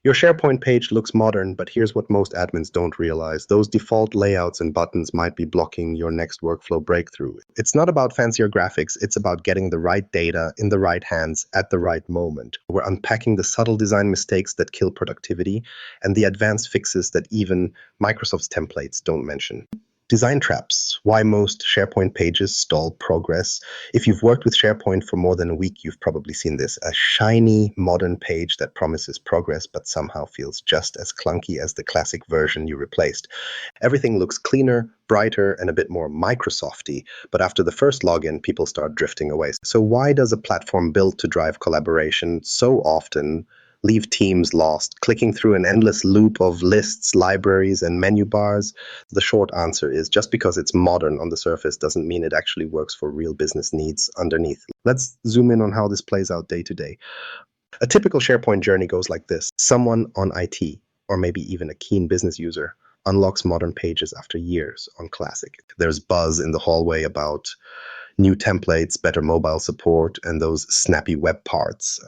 Your SharePoint page looks modern, but here's what most admins don't realize. Those default layouts and buttons might be blocking your next workflow breakthrough. It's not about fancier graphics, it's about getting the right data in the right hands at the right moment. We're unpacking the subtle design mistakes that kill productivity and the advanced fixes that even Microsoft's templates don't mention. Design traps. Why most SharePoint pages stall progress. If you've worked with SharePoint for more than a week, you've probably seen this. A shiny, modern page that promises progress but somehow feels just as clunky as the classic version you replaced. Everything looks cleaner, brighter, and a bit more Microsofty, but after the first login, people start drifting away. So why does a platform built to drive collaboration so often leave teams lost, clicking through an endless loop of lists, libraries, and menu bars? The short answer is just because it's modern on the surface doesn't mean it actually works for real business needs underneath. Let's zoom in on how this plays out day to day. A typical SharePoint journey goes like this. Someone on IT, or maybe even a keen business user, unlocks modern pages after years on Classic. There's buzz in the hallway about new templates, better mobile support, and those snappy web parts.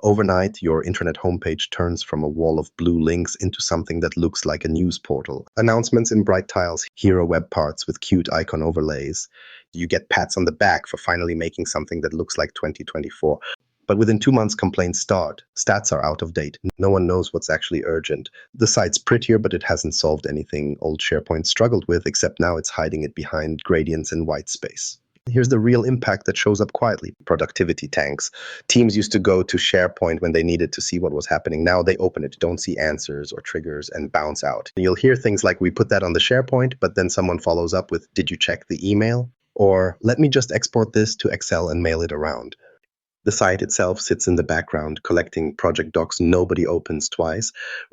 Overnight, your internet homepage turns from a wall of blue links into something that looks like a news portal. Announcements in bright tiles, hero web parts with cute icon overlays. You get pats on the back for finally making something that looks like 2024. But within 2 months, complaints start. Stats are out of date. No one knows what's actually urgent. The site's prettier, but it hasn't solved anything old SharePoint struggled with, except now it's hiding it behind gradients and white space. Here's the real impact that shows up quietly. Productivity tanks. Teams used to go to SharePoint when they needed to see what was happening. Now they open it, don't see answers or triggers, and bounce out. You'll hear things like, we put that on the SharePoint, but then someone follows up with, did you check the email? Or, let me just export this to Excel and mail it around. The site itself sits in the background, collecting project docs nobody opens twice.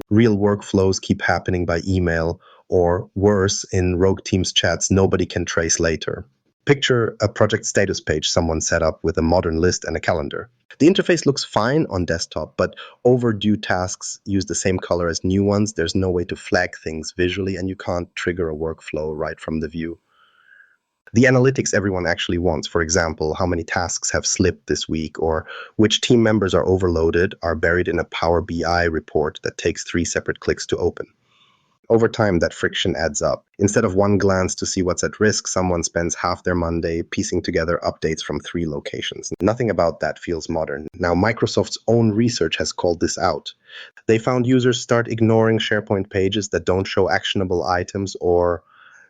Real workflows keep happening by email, or worse, in rogue Teams chats nobody can trace later. Picture a project status page someone set up with a modern list and a calendar. The interface looks fine on desktop, but overdue tasks use the same color as new ones. There's no way to flag things visually, and you can't trigger a workflow right from the view. The analytics everyone actually wants, for example, how many tasks have slipped this week or which team members are overloaded, are buried in a Power BI report that takes 3 separate clicks to open. Over time, that friction adds up. Instead of one glance to see what's at risk, someone spends half their Monday piecing together updates from 3 locations. Nothing about that feels modern. Now, Microsoft's own research has called this out. They found users start ignoring SharePoint pages that don't show actionable items or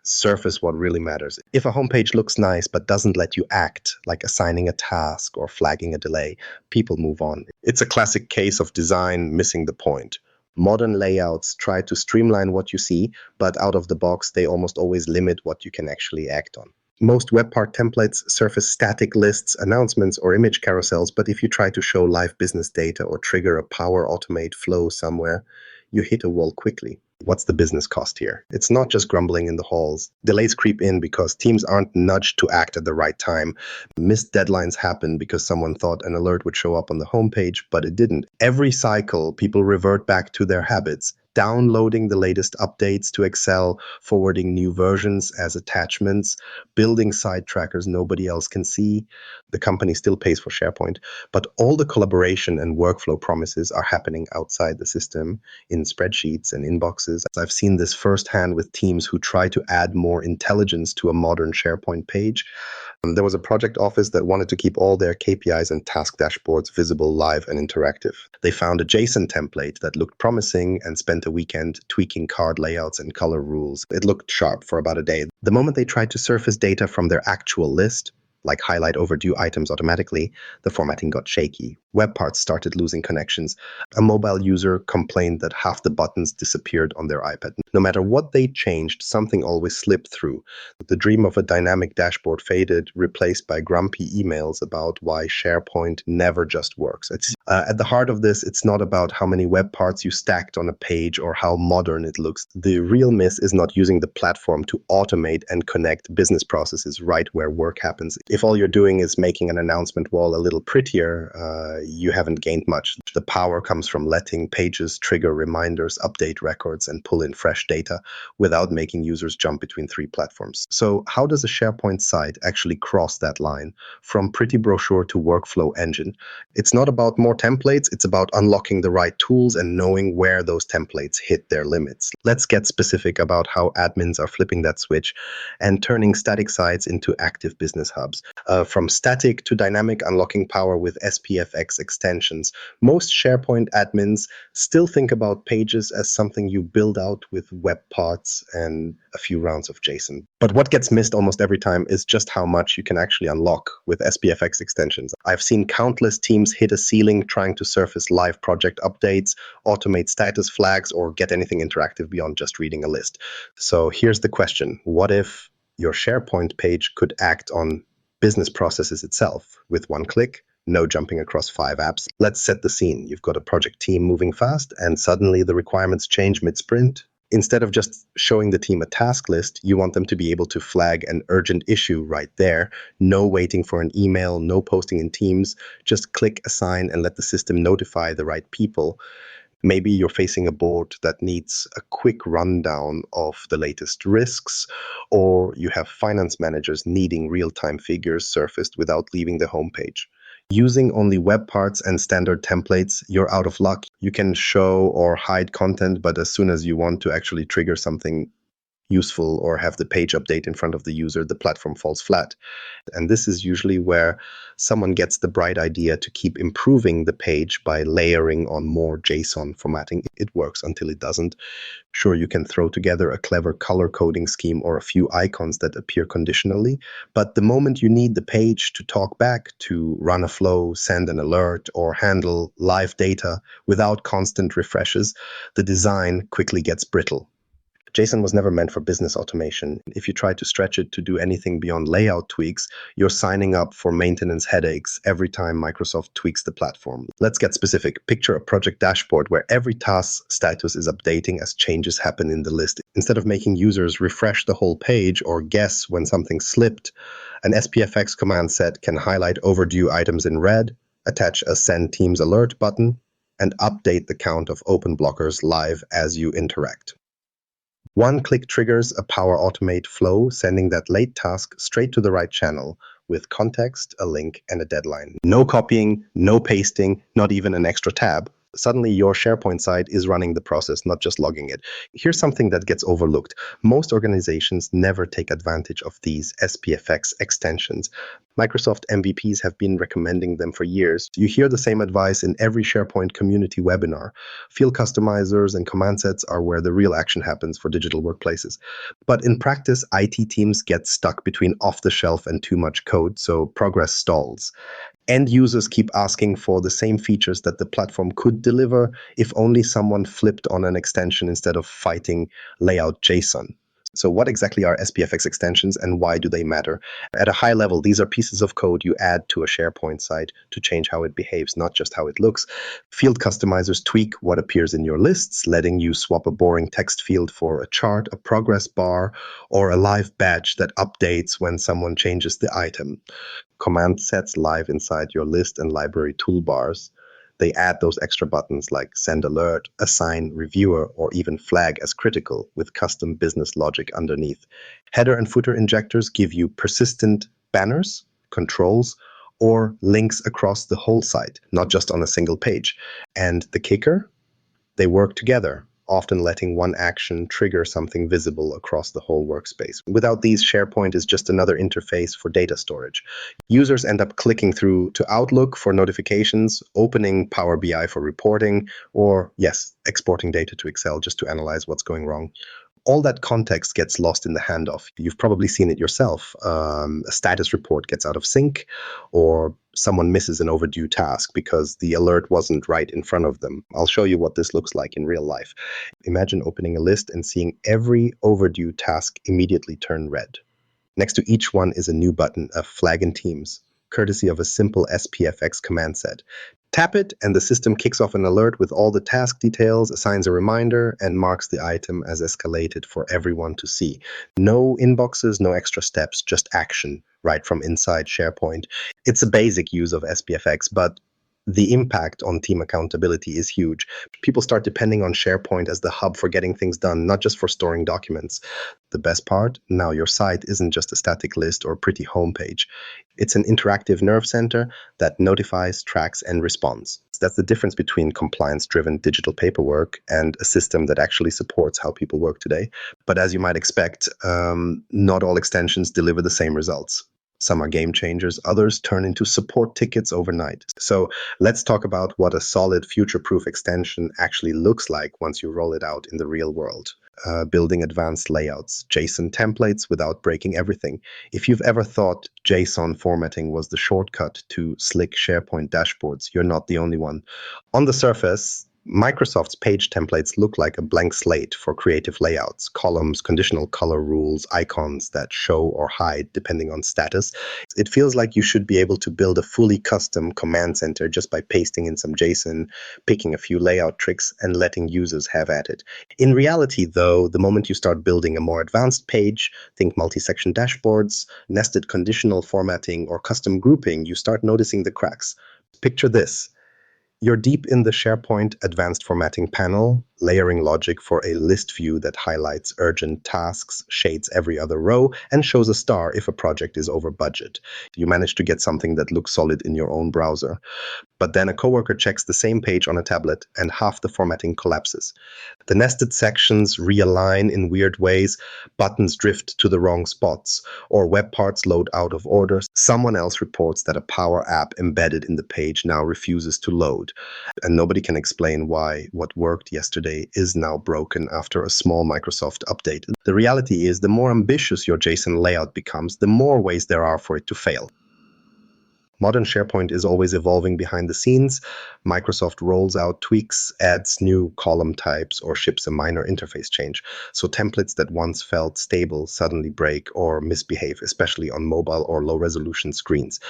surface what really matters. If a homepage looks nice but doesn't let you act, like assigning a task or flagging a delay, people move on. It's a classic case of design missing the point. Modern layouts try to streamline what you see, but out of the box, they almost always limit what you can actually act on. Most web part templates surface static lists, announcements, or image carousels, but if you try to show live business data or trigger a Power Automate flow somewhere, you hit a wall quickly. What's the business cost here? It's not just grumbling in the halls. Delays creep in because teams aren't nudged to act at the right time. Missed deadlines happen because someone thought an alert would show up on the homepage, but it didn't. Every cycle, people revert back to their habits, downloading the latest updates to Excel, forwarding new versions as attachments, building site trackers nobody else can see. The company still pays for SharePoint, but all the collaboration and workflow promises are happening outside the system in spreadsheets and inboxes. I've seen this firsthand with teams who try to add more intelligence to a modern SharePoint page. There was a project office that wanted to keep all their KPIs and task dashboards visible, live, and interactive. They found a JSON template that looked promising and spent a weekend tweaking card layouts and color rules. It looked sharp for about a day. The moment they tried to surface data from their actual list, like highlight overdue items automatically, the formatting got shaky. Web parts started losing connections. A mobile user complained that half the buttons disappeared on their iPad. No matter what they changed, something always slipped through. The dream of a dynamic dashboard faded, replaced by grumpy emails about why SharePoint never just works. At the heart of this, it's not about how many web parts you stacked on a page or how modern it looks. The real miss is not using the platform to automate and connect business processes right where work happens. If all you're doing is making an announcement wall a little prettier, you haven't gained much. The power comes from letting pages trigger reminders, update records, and pull in fresh data without making users jump between 3 platforms. So how does a SharePoint site actually cross that line from pretty brochure to workflow engine? It's not about more templates, it's about unlocking the right tools and knowing where those templates hit their limits. Let's get specific about how admins are flipping that switch and turning static sites into active business hubs. From static to dynamic, unlocking power with SPFx extensions. Most SharePoint admins still think about pages as something you build out with web parts and a few rounds of JSON. But what gets missed almost every time is just how much you can actually unlock with SPFx extensions. I've seen countless teams hit a ceiling trying to surface live project updates, automate status flags, or get anything interactive beyond just reading a list. So here's the question. What if your SharePoint page could act on business processes itself with one click? No jumping across 5 apps. Let's set the scene. You've got a project team moving fast, and suddenly the requirements change mid-sprint. Instead of just showing the team a task list, you want them to be able to flag an urgent issue right there. No waiting for an email, no posting in Teams. Just click assign and let the system notify the right people. Maybe you're facing a board that needs a quick rundown of the latest risks, or you have finance managers needing real-time figures surfaced without leaving the homepage. Using only web parts and standard templates, you're out of luck. You can show or hide content, but as soon as you want to actually trigger something useful or have the page update in front of the user, the platform falls flat. And this is usually where someone gets the bright idea to keep improving the page by layering on more JSON formatting. It works until it doesn't. Sure, you can throw together a clever color coding scheme or a few icons that appear conditionally, but the moment you need the page to talk back, to run a flow, send an alert, or handle live data without constant refreshes, the design quickly gets brittle. JSON was never meant for business automation. If you try to stretch it to do anything beyond layout tweaks, you're signing up for maintenance headaches every time Microsoft tweaks the platform. Let's get specific. Picture a project dashboard where every task status is updating as changes happen in the list. Instead of making users refresh the whole page or guess when something slipped, an SPFx command set can highlight overdue items in red, attach a Send Teams Alert button, and update the count of open blockers live as you interact. One click triggers a Power Automate flow, sending that late task straight to the right channel with context, a link, and a deadline. No copying, no pasting, not even an extra tab. Suddenly your SharePoint site is running the process, not just logging it. Here's something that gets overlooked. Most organizations never take advantage of these SPFx extensions. Microsoft MVPs have been recommending them for years. You hear the same advice in every SharePoint community webinar. Field customizers and command sets are where the real action happens for digital workplaces. But in practice, IT teams get stuck between off-the-shelf and too much code, so progress stalls. End users keep asking for the same features that the platform could deliver if only someone flipped on an extension instead of fighting layout JSON. So what exactly are SPFx extensions and why do they matter? At a high level, these are pieces of code you add to a SharePoint site to change how it behaves, not just how it looks. Field customizers tweak what appears in your lists, letting you swap a boring text field for a chart, a progress bar, or a live badge that updates when someone changes the item. Command sets live inside your list and library toolbars. They add those extra buttons like send alert, assign reviewer, or even flag as critical with custom business logic underneath. Header and footer injectors give you persistent banners, controls, or links across the whole site, not just on a single page. And the kicker? They work together, often letting one action trigger something visible across the whole workspace. Without these, SharePoint is just another interface for data storage. Users end up clicking through to Outlook for notifications, opening Power BI for reporting, or, yes, exporting data to Excel just to analyze what's going wrong. All that context gets lost in the handoff. You've probably seen it yourself. A status report gets out of sync, or someone misses an overdue task because the alert wasn't right in front of them. I'll show you what this looks like in real life. Imagine opening a list and seeing every overdue task immediately turn red. Next to each one is a new button, a flag in Teams, courtesy of a simple SPFx command set. Tap it, and the system kicks off an alert with all the task details, assigns a reminder, and marks the item as escalated for everyone to see. No inboxes, no extra steps, just action right from inside SharePoint. It's a basic use of SPFx, but the impact on team accountability is huge. People start depending on SharePoint as the hub for getting things done, not just for storing documents. The best part, now your site isn't just a static list or pretty homepage. It's an interactive nerve center that notifies, tracks, and responds. That's the difference between compliance-driven digital paperwork and a system that actually supports how people work today. But as you might expect, not all extensions deliver the same results. Some are game changers, others turn into support tickets overnight. So let's talk about what a solid future-proof extension actually looks like once you roll it out in the real world. Building advanced layouts, JSON templates without breaking everything. If you've ever thought JSON formatting was the shortcut to slick SharePoint dashboards, you're not the only one. On the surface, Microsoft's page templates look like a blank slate for creative layouts, columns, conditional color rules, icons that show or hide depending on status. It feels like you should be able to build a fully custom command center just by pasting in some JSON, picking a few layout tricks, and letting users have at it. In reality, though, the moment you start building a more advanced page, think multi-section dashboards, nested conditional formatting, or custom grouping, you start noticing the cracks. Picture this. You're deep in the SharePoint advanced formatting panel, layering logic for a list view that highlights urgent tasks, shades every other row, and shows a star if a project is over budget. You manage to get something that looks solid in your own browser. But then a coworker checks the same page on a tablet and half the formatting collapses. The nested sections realign in weird ways, buttons drift to the wrong spots, or web parts load out of order. Someone else reports that a Power app embedded in the page now refuses to load, and nobody can explain why what worked yesterday is now broken after a small Microsoft update. The reality is, the more ambitious your JSON layout becomes, the more ways there are for it to fail. Modern SharePoint is always evolving behind the scenes. Microsoft rolls out tweaks, adds new column types, or ships a minor interface change. So templates that once felt stable suddenly break or misbehave, especially on mobile or low-resolution screens.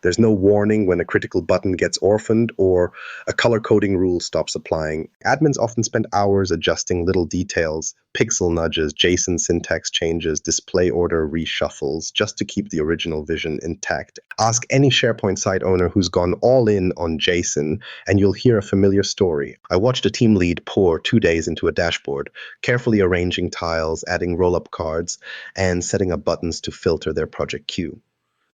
There's no warning when a critical button gets orphaned or a color coding rule stops applying. Admins often spend hours adjusting little details, pixel nudges, JSON syntax changes, display order reshuffles, just to keep the original vision intact. Ask any SharePoint site owner who's gone all in on JSON, and you'll hear a familiar story. I watched a team lead pour 2 days into a dashboard, carefully arranging tiles, adding roll-up cards, and setting up buttons to filter their project queue.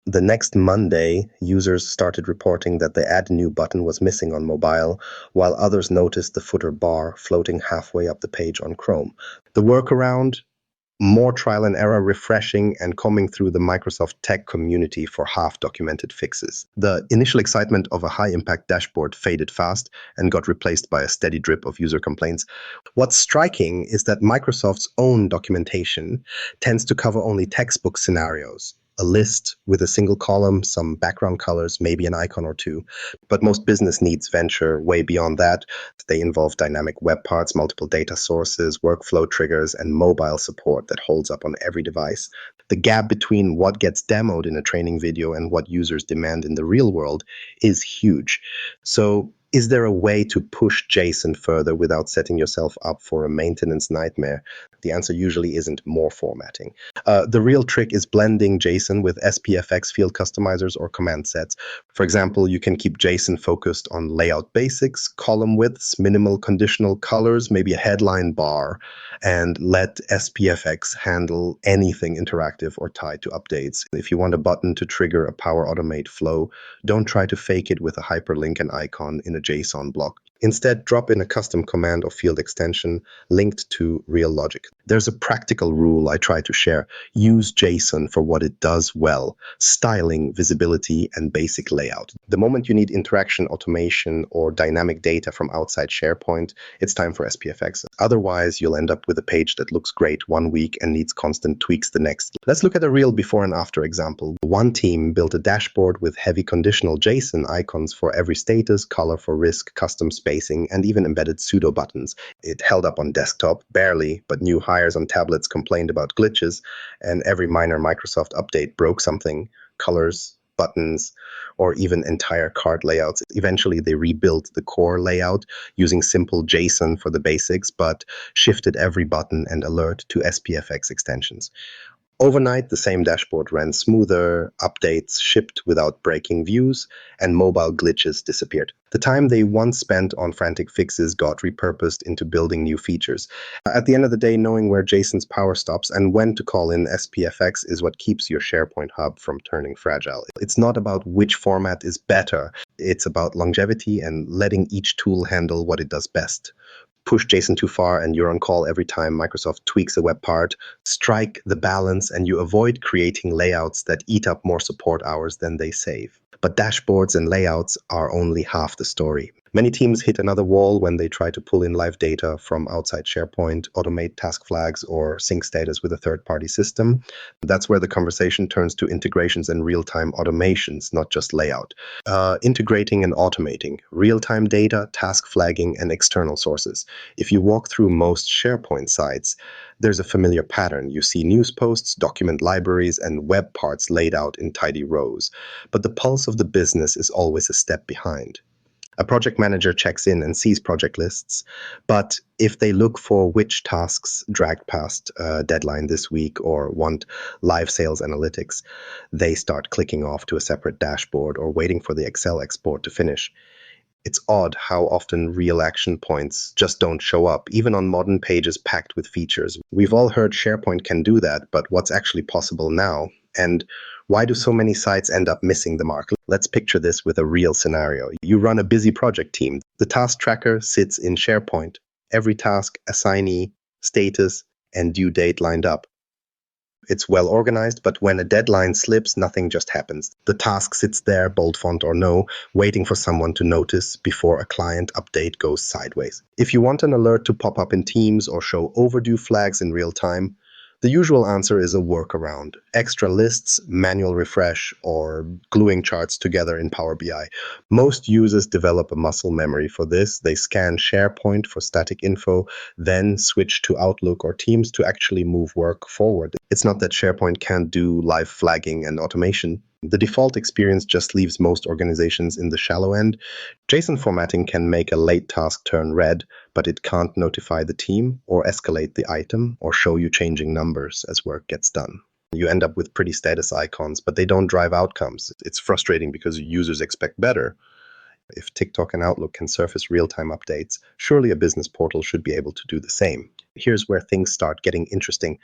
The next Monday, users started reporting that the Add New button was missing on mobile, while others noticed the footer bar floating halfway up the page on Chrome. The workaround? More trial and error, refreshing, and combing through the Microsoft tech community for half-documented fixes. The initial excitement of a high-impact dashboard faded fast and got replaced by a steady drip of user complaints. What's striking is that Microsoft's own documentation tends to cover only textbook scenarios. A list with a single column, some background colors, maybe an icon or two. But most business needs venture way beyond that. They involve dynamic web parts, multiple data sources, workflow triggers, and mobile support that holds up on every device. The gap between what gets demoed in a training video and what users demand in the real world is huge. So, is there a way to push JSON further without setting yourself up for a maintenance nightmare? The answer usually isn't more formatting. The real trick is blending JSON with SPFx field customizers or command sets. For example, you can keep JSON focused on layout basics, column widths, minimal conditional colors, maybe a headline bar, and let SPFx handle anything interactive or tied to updates. If you want a button to trigger a Power Automate flow, don't try to fake it with a hyperlink and icon in a JSON block. Instead, drop in a custom command or field extension linked to real logic. There's a practical rule I try to share. Use JSON for what it does well: styling, visibility, and basic layout. The moment you need interaction automation or dynamic data from outside SharePoint, it's time for SPFx. Otherwise, you'll end up with a page that looks great one week and needs constant tweaks the next. Let's look at a real before and after example. One team built a dashboard with heavy conditional JSON icons for every status, color for risk, custom spacing, and even embedded pseudo buttons. It held up on desktop, barely, but new hires on tablets complained about glitches, and every minor Microsoft update broke something: colors, buttons, or even entire card layouts. Eventually, they rebuilt the core layout using simple JSON for the basics, but shifted every button and alert to SPFx extensions. Overnight, the same dashboard ran smoother, updates shipped without breaking views, and mobile glitches disappeared. The time they once spent on frantic fixes got repurposed into building new features. At the end of the day, knowing where JSON's power stops and when to call in SPFx is what keeps your SharePoint hub from turning fragile. It's not about which format is better, it's about longevity and letting each tool handle what it does best. Push JSON too far and you're on call every time Microsoft tweaks a web part. Strike the balance and you avoid creating layouts that eat up more support hours than they save. But dashboards and layouts are only half the story. Many teams hit another wall when they try to pull in live data from outside SharePoint, automate task flags, or sync status with a third-party system. That's where the conversation turns to integrations and real-time automations, not just layout. Integrating and automating, real-time data, task flagging, and external sources. If you walk through most SharePoint sites, there's a familiar pattern. You see news posts, document libraries, and web parts laid out in tidy rows. But the pulse of the business is always a step behind. A project manager checks in and sees project lists, but if they look for which tasks dragged past deadline this week or want live sales analytics, they start clicking off to a separate dashboard or waiting for the Excel export to finish. It's odd how often real action points just don't show up, even on modern pages packed with features. We've all heard SharePoint can do that, but what's actually possible now? And why do so many sites end up missing the mark? Let's picture this with a real scenario. You run a busy project team. The task tracker sits in SharePoint. Every task, assignee, status, and due date lined up. It's well organized, but when a deadline slips, nothing just happens. The task sits there, bold font or no, waiting for someone to notice before a client update goes sideways. If you want an alert to pop up in Teams or show overdue flags in real time, the usual answer is a workaround. Extra lists, manual refresh, or gluing charts together in Power BI. Most users develop a muscle memory for this. They scan SharePoint for static info, then switch to Outlook or Teams to actually move work forward. It's not that SharePoint can't do live flagging and automation. The default experience just leaves most organizations in the shallow end. JSON formatting can make a late task turn red, but it can't notify the team or escalate the item or show you changing numbers as work gets done. You end up with pretty status icons, but they don't drive outcomes. It's frustrating because users expect better. If TikTok and Outlook can surface real-time updates, surely a business portal should be able to do the same. Here's where things start getting interesting.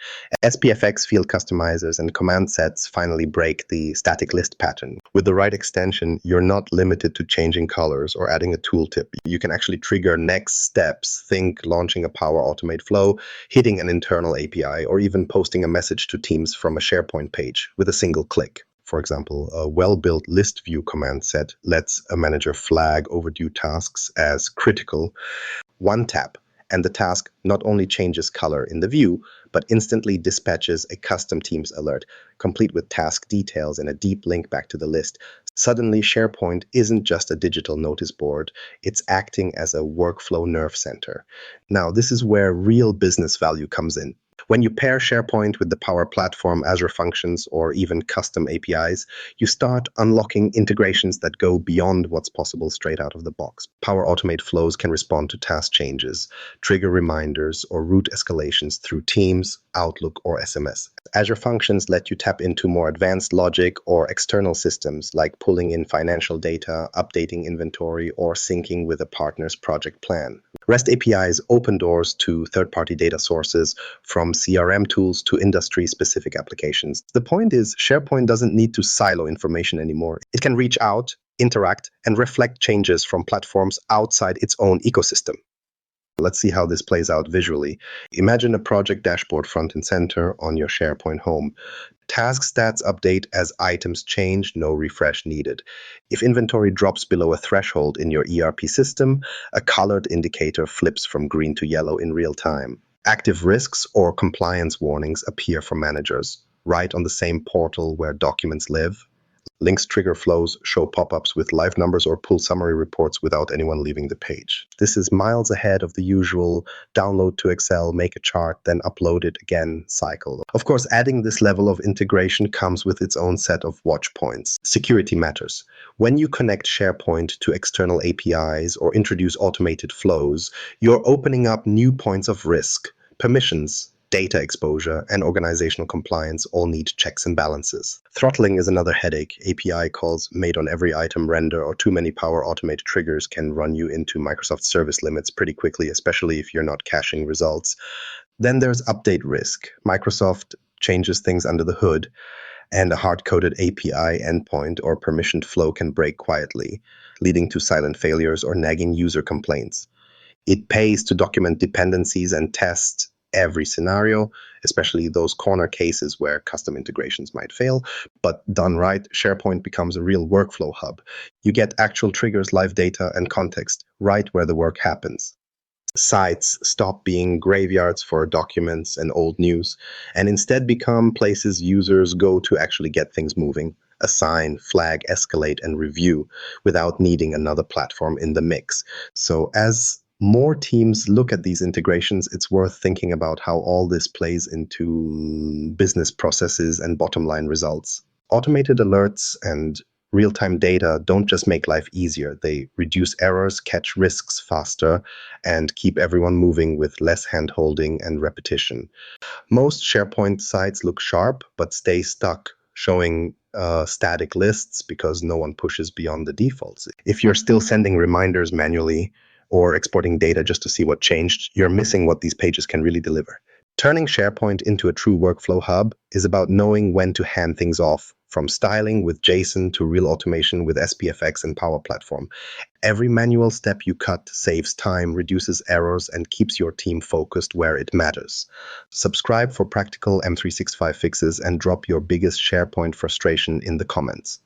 SPFx field customizers and command sets finally break the static list pattern. With the right extension, you're not limited to changing colors or adding a tooltip. You can actually trigger next steps, think launching a Power Automate flow, hitting an internal API, or even posting a message to Teams from a SharePoint page with a single click. For example, a well-built list view command set lets a manager flag overdue tasks as critical. One tap, and the task not only changes color in the view, but instantly dispatches a custom Teams alert, complete with task details and a deep link back to the list. Suddenly, SharePoint isn't just a digital notice board, it's acting as a workflow nerve center. Now, this is where real business value comes in. When you pair SharePoint with the Power Platform, Azure Functions, or even custom APIs, you start unlocking integrations that go beyond what's possible straight out of the box. Power Automate flows can respond to task changes, trigger reminders, or route escalations through Teams, Outlook, or SMS. Azure Functions let you tap into more advanced logic or external systems like pulling in financial data, updating inventory, or syncing with a partner's project plan. REST APIs open doors to third-party data sources, from CRM tools to industry-specific applications. The point is, SharePoint doesn't need to silo information anymore. It can reach out, interact, and reflect changes from platforms outside its own ecosystem. Let's see how this plays out visually. Imagine a project dashboard front and center on your SharePoint home. Task stats update as items change, no refresh needed. If inventory drops below a threshold in your ERP system, a colored indicator flips from green to yellow in real time. Active risks or compliance warnings appear for managers, right on the same portal where documents live. Links trigger flows, show pop-ups with live numbers, or pull summary reports without anyone leaving the page. This is miles ahead of the usual download to Excel, make a chart, then upload it again cycle. Of course, adding this level of integration comes with its own set of watch points. Security matters. When you connect SharePoint to external APIs or introduce automated flows, you're opening up new points of risk. Permissions, data exposure, and organizational compliance all need checks and balances. Throttling is another headache. API calls made on every item render or too many Power Automate triggers can run you into Microsoft service limits pretty quickly, especially if you're not caching results. Then there's update risk. Microsoft changes things under the hood, and a hard-coded API endpoint or permissioned flow can break quietly, leading to silent failures or nagging user complaints. It pays to document dependencies and test every scenario, especially those corner cases where custom integrations might fail. But done right, SharePoint becomes a real workflow hub. You get actual triggers, live data, and context right where the work happens. Sites stop being graveyards for documents and old news and instead become places users go to actually get things moving, assign, flag, escalate, and review without needing another platform in the mix. So as more teams look at these integrations, it's worth thinking about how all this plays into business processes and bottom line results. Automated alerts and real-time data don't just make life easier, they reduce errors, catch risks faster, and keep everyone moving with less hand-holding and repetition. Most SharePoint sites look sharp, but stay stuck showing static lists because no one pushes beyond the defaults. If you're still sending reminders manually or exporting data just to see what changed, you're missing what these pages can really deliver. Turning SharePoint into a true workflow hub is about knowing when to hand things off, from styling with JSON to real automation with SPFx and Power Platform. Every manual step you cut saves time, reduces errors, and keeps your team focused where it matters. Subscribe for practical M365 fixes and drop your biggest SharePoint frustration in the comments.